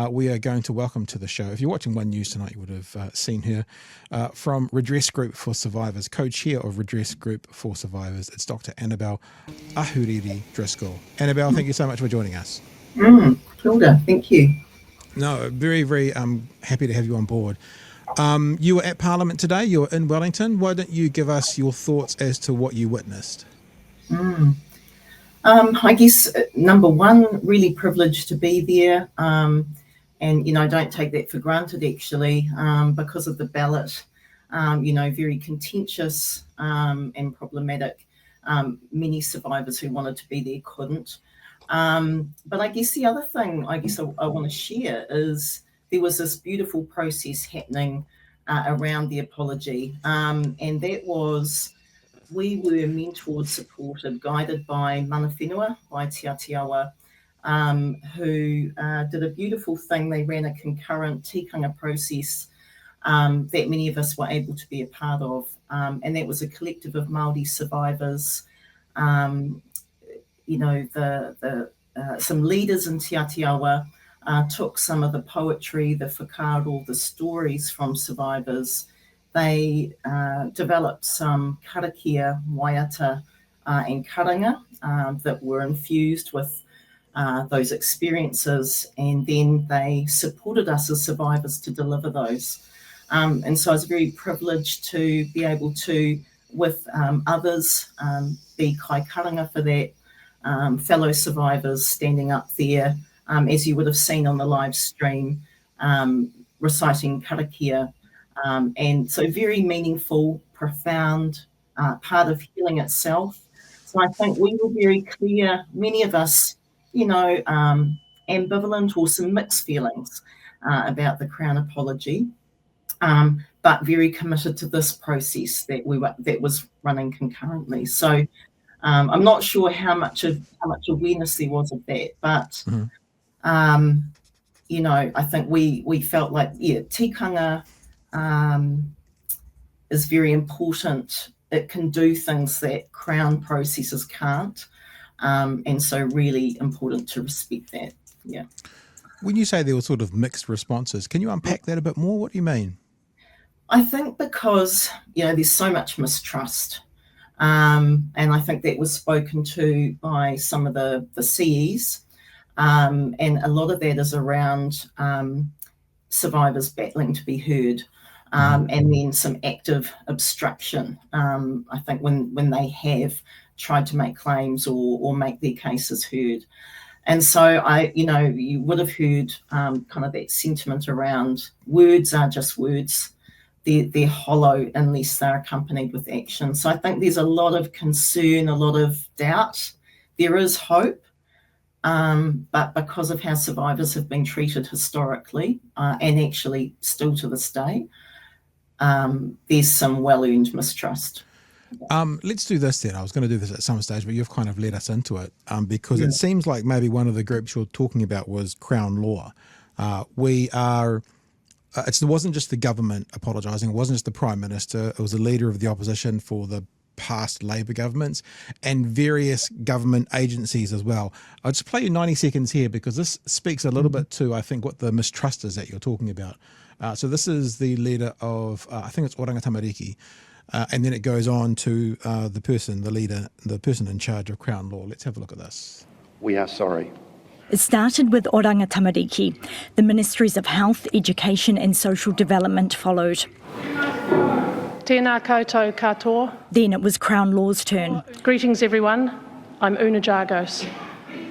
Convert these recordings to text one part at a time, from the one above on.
We are going to welcome to the show, if you're watching One News tonight, you would have seen her, from Redress Group for Survivors, co-chair of Redress Group for Survivors. It's Dr. Annabel Ahuriri-Driscoll. Annabel, thank you so much for joining us. Kia ora, thank you. No, very, very happy to have you on board. You were at Parliament today, you were in Wellington. Why don't you give us your thoughts as to what you witnessed? I guess, number one, really privileged to be there. And, I don't take that for granted, actually, because of the ballot, very contentious and problematic. Many survivors who wanted to be there couldn't. But I guess the other thing I want to share is there was this beautiful process happening around the apology. And that was, we were mentored, supported, guided by mana whenua, by Te Atiawa, who did a beautiful thing. They ran a concurrent tikanga process that many of us were able to be a part of. And that was a collective of Māori survivors, some leaders in Te Atiawa took some of the poetry, the whakaaro, the stories from survivors. They developed some karakia, waiata, and karanga that were infused with those experiences, and then they supported us as survivors to deliver those. And so I was very privileged to be able to, with others, be kai karanga for that, fellow survivors standing up there, as you would have seen on the live stream, reciting karakia. And so very meaningful, profound, part of healing itself. So I think we were very clear, many of us, ambivalent or some mixed feelings about the Crown apology, but very committed to this process that was running concurrently. So I'm not sure how much awareness there was of that, but I think we felt like tikanga is very important. It can do things that Crown processes can't. And so really important to respect that. Yeah. When you say there were sort of mixed responses, can you unpack that a bit more? What do you mean? I think because, there's so much mistrust. And I think that was spoken to by some of the CEs. And a lot of that is around survivors battling to be heard. And then some active obstruction, I think, when they have tried to make claims or make their cases heard. And so you would have heard kind of that sentiment around words are just words. They're hollow unless they're accompanied with action. So I think there's a lot of concern, a lot of doubt. There is hope, but because of how survivors have been treated historically and actually still to this day, there's some well-earned mistrust. Let's do this then. I was going to do this at some stage, but you've kind of led us into it because it seems like maybe one of the groups you're talking about was Crown Law. It wasn't just the government apologising. It wasn't just the Prime Minister. It was the leader of the opposition for the past Labour governments and various government agencies as well. I'll just play you 90 seconds here because this speaks a little bit to, I think, what the mistrust is that you're talking about. So this is the leader of, I think it's Oranga Tamariki, and then it goes on to the person in charge of Crown Law. Let's have a look at this. We are sorry. It started with Oranga Tamariki. The Ministries of Health, Education and Social Development followed. Tēnā koutou katoa. Then it was Crown Law's turn. Greetings everyone, I'm Una Jargos.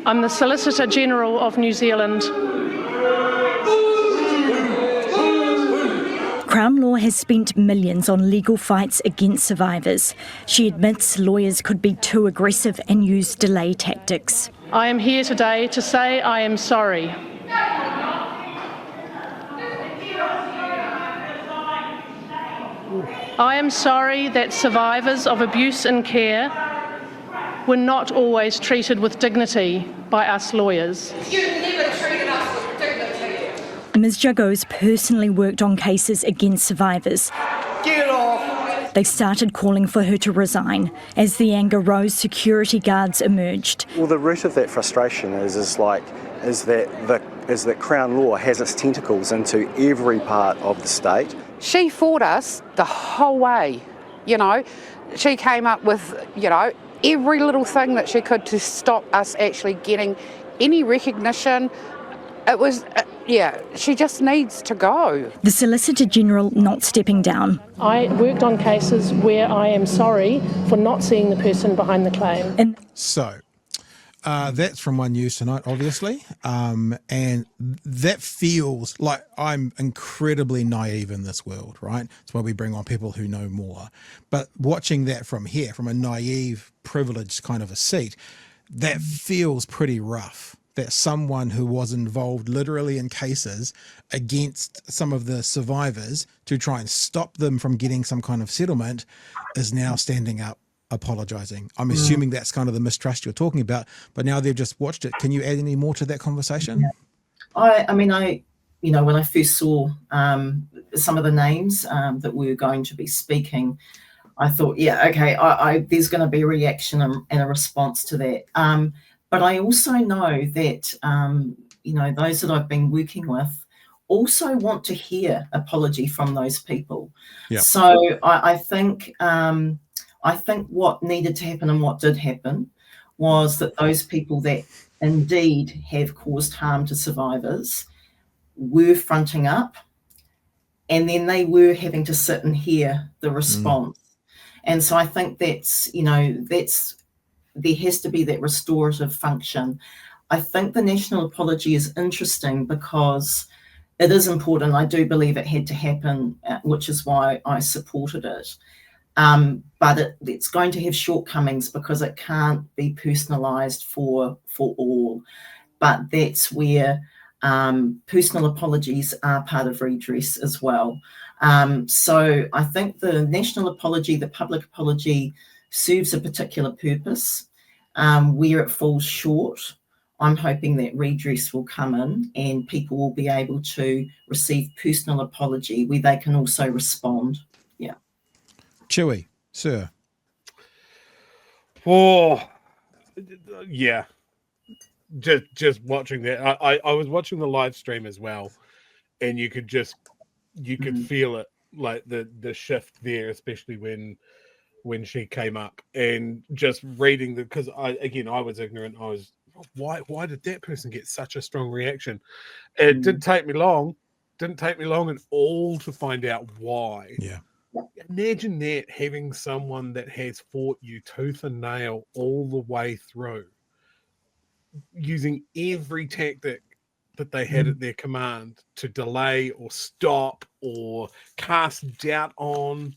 I'm the Solicitor General of New Zealand. Crown Law has spent millions on legal fights against survivors. She admits lawyers could be too aggressive and use delay tactics. I am here today to say I am sorry. I am sorry that survivors of abuse in care were not always treated with dignity by us lawyers. You never treated us with dignity. Ms. Jargos personally worked on cases against survivors. Get off! They started calling for her to resign. As the anger rose, security guards emerged. Well, the root of that frustration is that is that Crown law has its tentacles into every part of the state. She fought us the whole way, you know. She came up with, you know, every little thing that she could to stop us actually getting any recognition. It was, she just needs to go. The Solicitor General not stepping down. I worked on cases where I am sorry for not seeing the person behind the claim. So that's from One News tonight, obviously. And that feels like I'm incredibly naive in this world, right? That's why we bring on people who know more. But watching that from here, from a naive, privileged kind of a seat, that feels pretty rough. That someone who was involved literally in cases against some of the survivors to try and stop them from getting some kind of settlement is now standing up, apologising. I'm assuming that's kind of the mistrust you're talking about, but now they've just watched it. Can you add any more to that conversation? I mean, you know, when I first saw some of the names that we were going to be speaking, I thought, okay, there's going to be a reaction and a response to that. But I also know that, you know, those that I've been working with also want to hear apology from those people. Yep. So I think what needed to happen and what did happen was that those people that indeed have caused harm to survivors were fronting up, and then they were having to sit and hear the response. And so I think that's, you know, there has to be that restorative function. I think the national apology is interesting because it is important. I do believe it had to happen, which is why I supported it. But it's going to have shortcomings because it can't be personalised for all. But that's where personal apologies are part of redress as well. So I think the national apology, the public apology, serves a particular purpose. Where it falls short, I'm hoping that redress will come in and people will be able to receive personal apology where they can also respond. Yeah. Chewy, sir. Oh, yeah. Just watching that. I was watching the live stream as well, and you could feel it, like the shift there, especially when she came up, and just reading because I was ignorant. I was, why did that person get such a strong reaction? It didn't take me long at all to find out why. Yeah. Imagine that, having someone that has fought you tooth and nail all the way through, using every tactic that they had at their command to delay or stop or cast doubt on.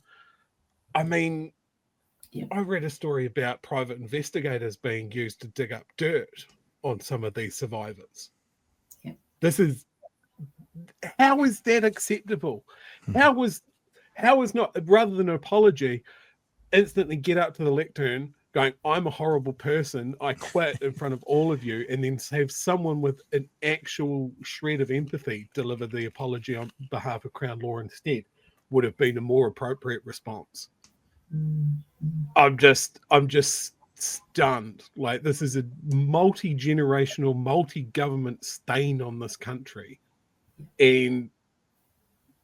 I mean, I read a story about private investigators being used to dig up dirt on some of these survivors. Yeah. How is that acceptable? How is not, rather than an apology, instantly get up to the lectern going, I'm a horrible person, I quit in front of all of you, and then have someone with an actual shred of empathy deliver the apology on behalf of Crown Law instead, would have been a more appropriate response. I'm just stunned. Like, this is a multi-generational, multi-government stain on this country, and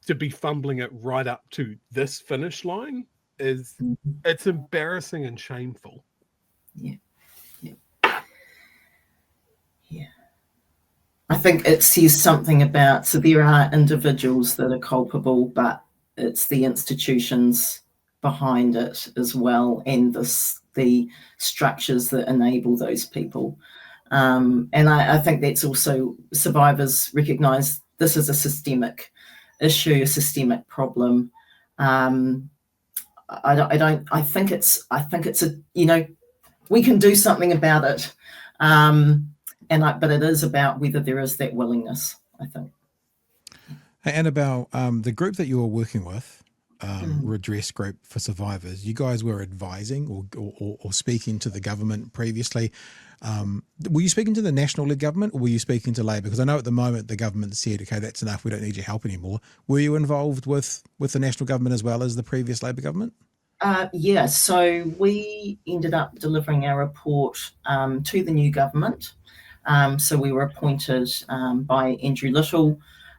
to be fumbling it right up to this finish line it's embarrassing and shameful. Yeah. I think it says something about, so there are individuals that are culpable, but it's the institutions behind it as well, and the structures that enable those people. And I think that's also, survivors recognise this is a systemic issue, a systemic problem. I think it's a, you know, we can do something about it. But it is about whether there is that willingness, I think. Hey, Annabel, the group that you were working with, Redress Group for Survivors, you guys were advising or speaking to the government previously. Were you speaking to the national government, or were you speaking to Labor? Because I know at the moment the government said, okay, that's enough, we don't need your help anymore. Were you involved with the national government as well as the previous Labor government? Yeah, so we ended up delivering our report to the new government. So we were appointed by Andrew Little,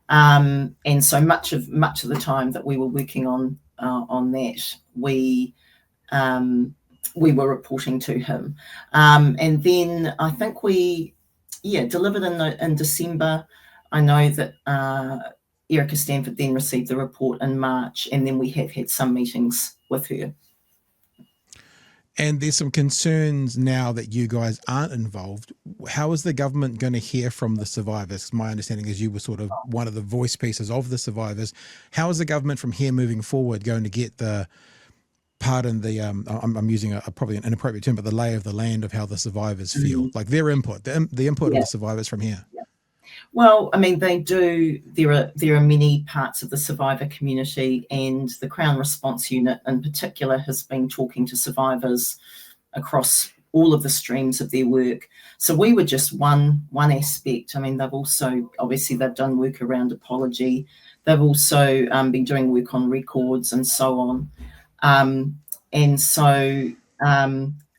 and so much of the time that we were working on that, we were reporting to him, and then I think we delivered in December. I know that Erica Stanford then received the report in March, and then we have had some meetings with her. And there's some concerns now that you guys aren't involved. How is the government going to hear from the survivors? My understanding is you were sort of one of the voice pieces of the survivors. How is the government from here moving forward going to get the, pardon the, I'm using probably an inappropriate term, but the lay of the land of how the survivors feel, like their input, the input of the survivors from here? Well, I mean, they do. There are many parts of the survivor community, and the Crown Response Unit in particular has been talking to survivors across all of the streams of their work. So we were just one aspect. I mean, they've also, obviously, they've done work around apology. They've also been doing work on records and so on. And so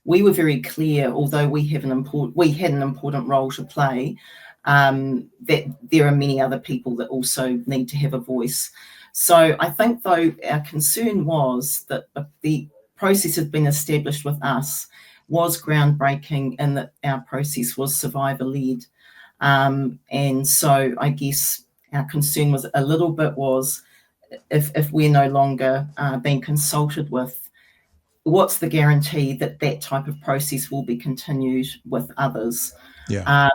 we were very clear, although we had an important role to play, that there are many other people that also need to have a voice. So I think, though, our concern was that the process had been established with us was groundbreaking and that our process was survivor-led. And so I guess our concern was a little bit was if we're no longer being consulted with, what's the guarantee that that type of process will be continued with others? Yeah.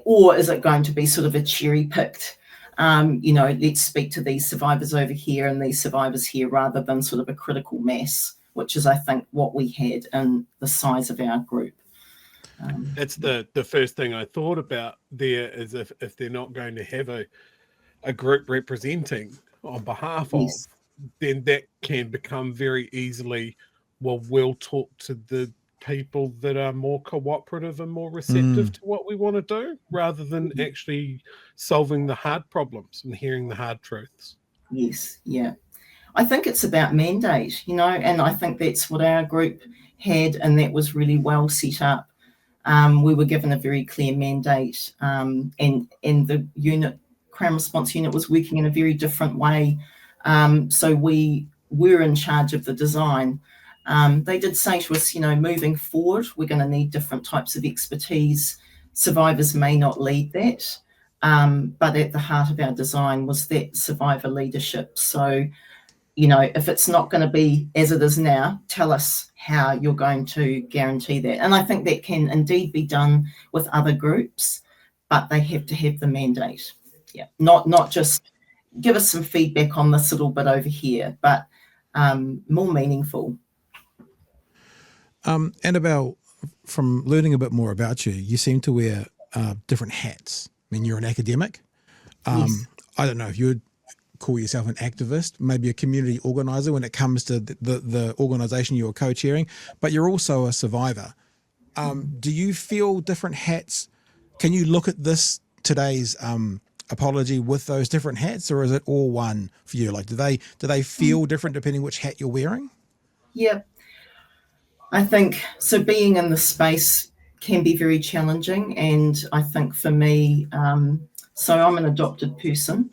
Or is it going to be sort of a cherry-picked, let's speak to these survivors over here and these survivors here, rather than sort of a critical mass, which is, I think, what we had in the size of our group. That's the first thing I thought about there, is if they're not going to have a group representing on behalf of, then that can become very easily, well, we'll talk to the people that are more cooperative and more receptive to what we want to do, rather than actually solving the hard problems and hearing the hard truths. Yes, yeah. I think it's about mandate, and I think that's what our group had, and that was really well set up. We were given a very clear mandate, and the Crown Response Unit was working in a very different way. So we were in charge of the design. They did say to us, moving forward, we're going to need different types of expertise. Survivors may not lead that, but at the heart of our design was that survivor leadership. So, if it's not going to be as it is now, tell us how you're going to guarantee that. And I think that can indeed be done with other groups, but they have to have the mandate. Yeah, not just give us some feedback on this little bit over here, but more meaningful. Annabel, from learning a bit more about you, you seem to wear different hats. I mean, you're an academic. Yes. I don't know if you would call yourself an activist, maybe a community organizer when it comes to the organisation you're co-chairing, but you're also a survivor. Do you feel different hats? Can you look at today's apology with those different hats, or is it all one for you? Like, do they feel different depending which hat you're wearing? Yeah. I think so. Being in the space can be very challenging, and I think for me, so I'm an adopted person,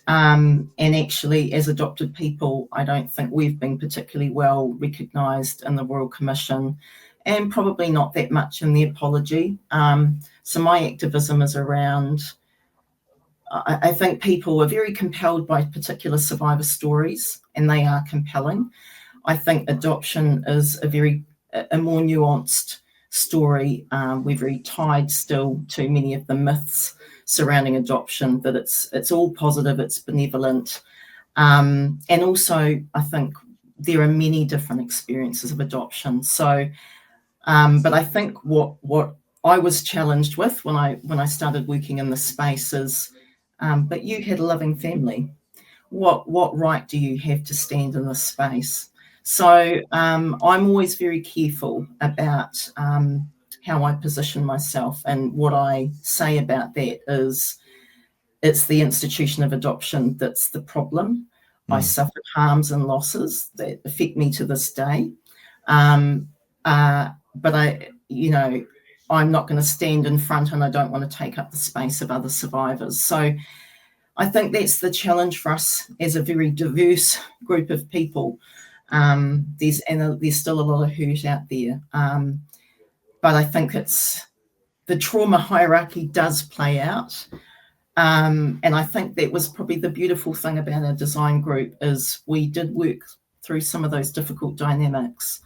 and actually, as adopted people, I don't think we've been particularly well recognised in the Royal Commission, and probably not that much in the apology. So my activism is around. I think people are very compelled by particular survivor stories, and they are compelling. I think adoption is a more nuanced story. We're very tied still to many of the myths surrounding adoption, that it's all positive, it's benevolent. And also, I think there are many different experiences of adoption. So, but I think what I was challenged with when I started working in the space is, but you had a loving family. What right do you have to stand in this space? So I'm always very careful about how I position myself, and what I say about that is it's the institution of adoption that's the problem. I suffered harms and losses that affect me to this day. But I'm not going to stand in front and I don't want to take up the space of other survivors. So I think that's the challenge for us as a very diverse group of people. There's still a lot of hurt out there. But I think the trauma hierarchy does play out. And I think that was probably the beautiful thing about our design group is we did work through some of those difficult dynamics,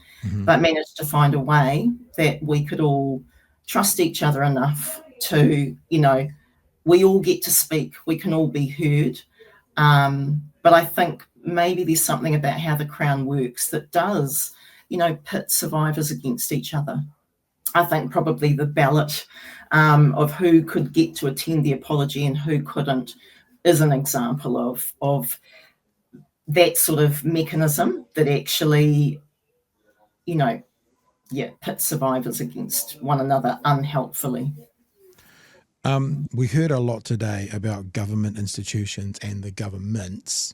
but managed to find a way that we could all trust each other enough to, we all get to speak, we can all be heard. But I think maybe there's something about how the Crown works that does, pit survivors against each other. I think probably the ballot of who could get to attend the apology and who couldn't is an example of that sort of mechanism that actually, pits survivors against one another unhelpfully. We heard a lot today about government institutions and the governments.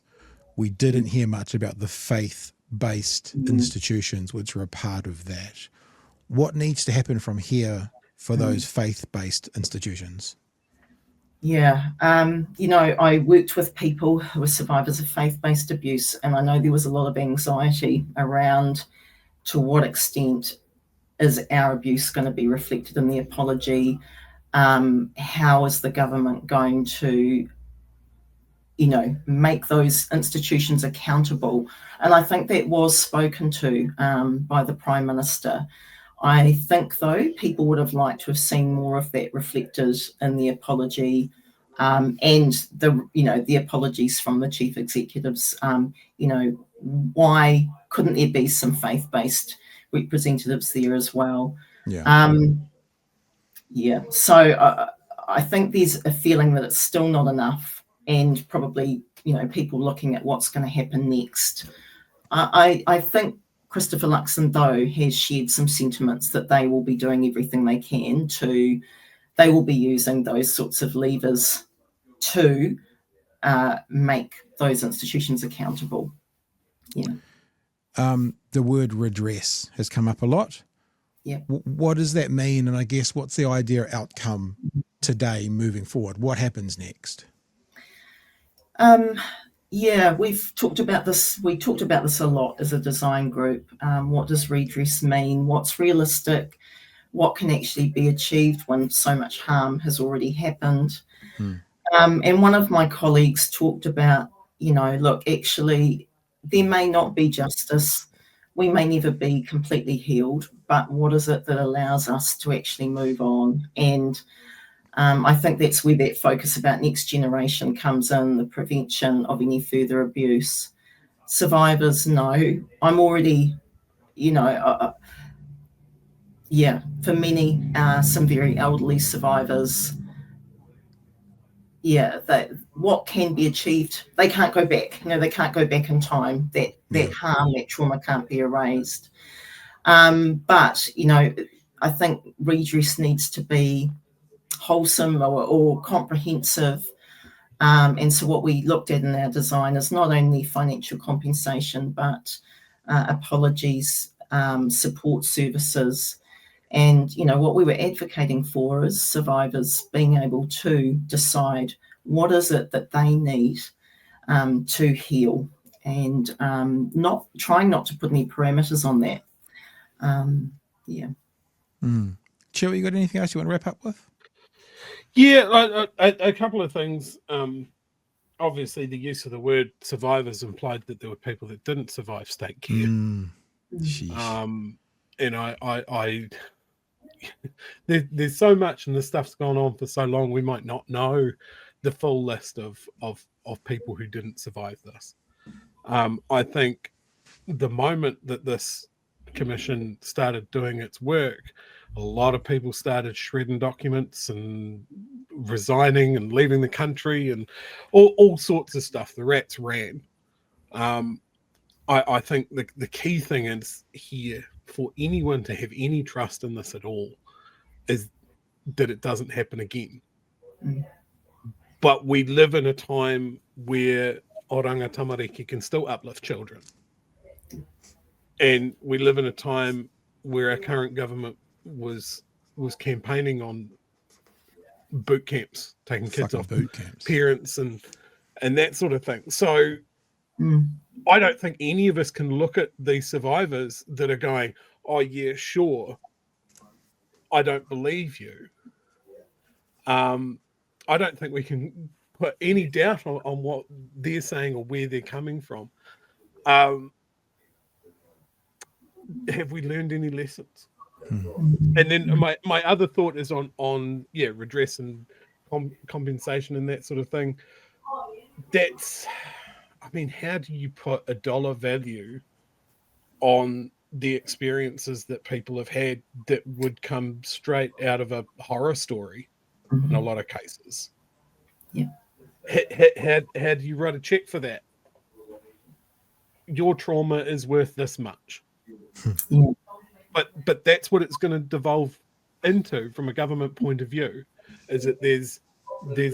We didn't hear much about the faith-based institutions, which are a part of that. What needs to happen from here for those faith-based institutions? Yeah, I worked with people who were survivors of faith-based abuse, and I know there was a lot of anxiety around to what extent is our abuse going to be reflected in the apology? How is the government going to, make those institutions accountable? And I think that was spoken to by the Prime Minister. I think, though, people would have liked to have seen more of that reflected in the apology and the apologies from the chief executives. Why couldn't there be some faith-based representatives there as well? So I think there's a feeling that it's still not enough, and probably people looking at what's going to happen next. I think Christopher Luxon, though, has shared some sentiments that they will be doing everything they can they will be using those sorts of levers to make those institutions accountable. The word redress has come up a lot. Yeah. What does that mean? And I guess what's the idea outcome today moving forward? What happens next? We've talked about this. We talked about this a lot as a design group. What does redress mean? What's realistic? What can actually be achieved when so much harm has already happened? And one of my colleagues talked about, look, actually, there may not be justice. We may never be completely healed, but what is it that allows us to actually move on? And I think that's where that focus about next generation comes in, the prevention of any further abuse. Survivors know, I'm already, for many, some very elderly survivors, what can be achieved, they can't go back. They can't go back in time. That harm, that trauma can't be erased. But, I think redress needs to be wholesome or comprehensive. And so what we looked at in our design is not only financial compensation, but apologies, support services. And, what we were advocating for is survivors being able to decide what is it that they need to heal, and not to put any parameters on that. Cheryl, you got anything else you want to wrap up with? Yeah, a couple of things. Obviously, the use of the word survivors implied that there were people that didn't survive state care. And I there's so much, and this stuff's gone on for so long, we might not know the full list of people who didn't survive this. I think the moment that this commission started doing its work, a lot of people started shredding documents and resigning and leaving the country and all sorts of stuff. The rats ran. I think the key thing is here for anyone to have any trust in this at all is that it doesn't happen again. But we live in a time where Oranga Tamariki can still uplift children. And we live in a time where our current government was was campaigning on boot camps, taking kids Fucking off boot camps. parents and that sort of thing. So I don't think any of us can look at these survivors that are going, oh yeah, sure, I don't believe you. I don't think we can put any doubt on what they're saying or where they're coming from. Have we learned any lessons? And then my other thought is on redress and compensation and that sort of thing. That's, I mean, how do you put a dollar value on the experiences that people have had that would come straight out of a horror story in a lot of cases? Yeah. How do you write a check for that? Your trauma is worth this much. Yeah. But that's what it's going to devolve into from a government point of view, is that there's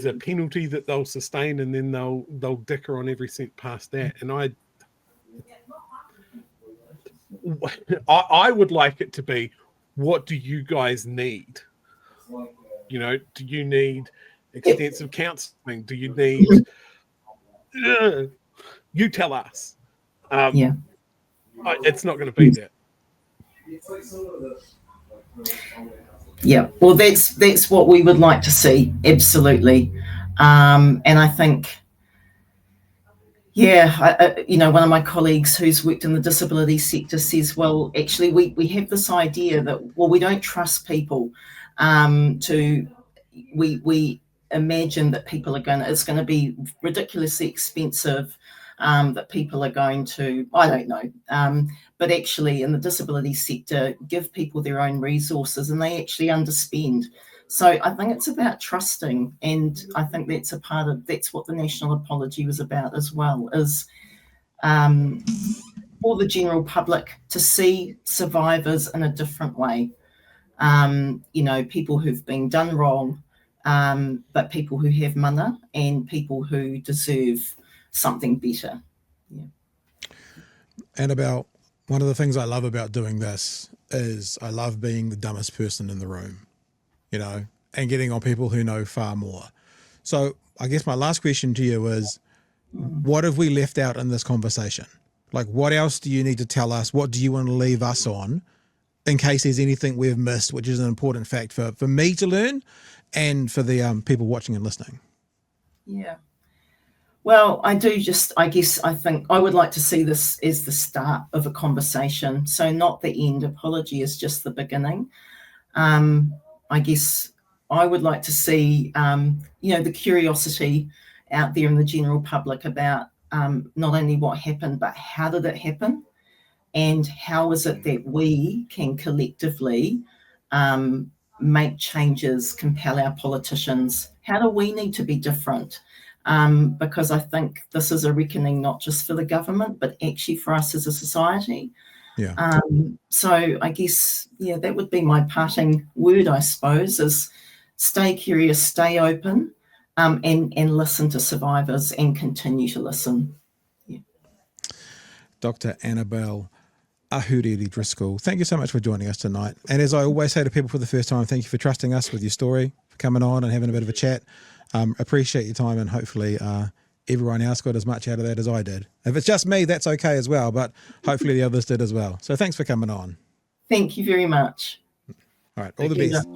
a penalty that they'll sustain, and then they'll dicker on every cent past that. And I would like it to be, what do you guys need? You know, do you need extensive counselling? Do you need? You tell us. It's not going to be that. Yeah, well, that's what we would like to see, absolutely. And I think, one of my colleagues who's worked in the disability sector says, well, actually, we have this idea that, well, we don't trust people. We imagine that it's going to be ridiculously expensive, that people are going to, I don't know, but actually in the disability sector, give people their own resources and they actually underspend. So I think it's about trusting, and I think that's what the National Apology was about as well, is for the general public to see survivors in a different way. People who've been done wrong, but people who have mana and people who deserve something better. Yeah. Annabel, one of the things I love about doing this is I love being the dumbest person in the room, and getting on people who know far more. So I guess my last question to you is, what have we left out in this conversation? Like, what else do you need to tell us? What do you want to leave us on in case there's anything we've missed, which is an important fact for me to learn and for the people watching and listening? Yeah. Well, I think I would like to see this as the start of a conversation. So not the end. Apology is just the beginning. I guess I would like to see, the curiosity out there in the general public about not only what happened, but how did it happen? And how is it that we can collectively make changes, compel our politicians? How do we need to be different? Because I think this is a reckoning not just for the government, but actually for us as a society. Yeah. So I guess, that would be my parting word, I suppose, is stay curious, stay open, and listen to survivors and continue to listen. Yeah. Dr. Annabel Ahuriri-Driscoll, thank you so much for joining us tonight. And as I always say to people for the first time, thank you for trusting us with your story, for coming on and having a bit of a chat. Appreciate your time, and hopefully everyone else got as much out of that as I did. If it's just me, that's okay as well, but hopefully the others did as well. So thanks for coming on. Thank you very much. All right, all the best.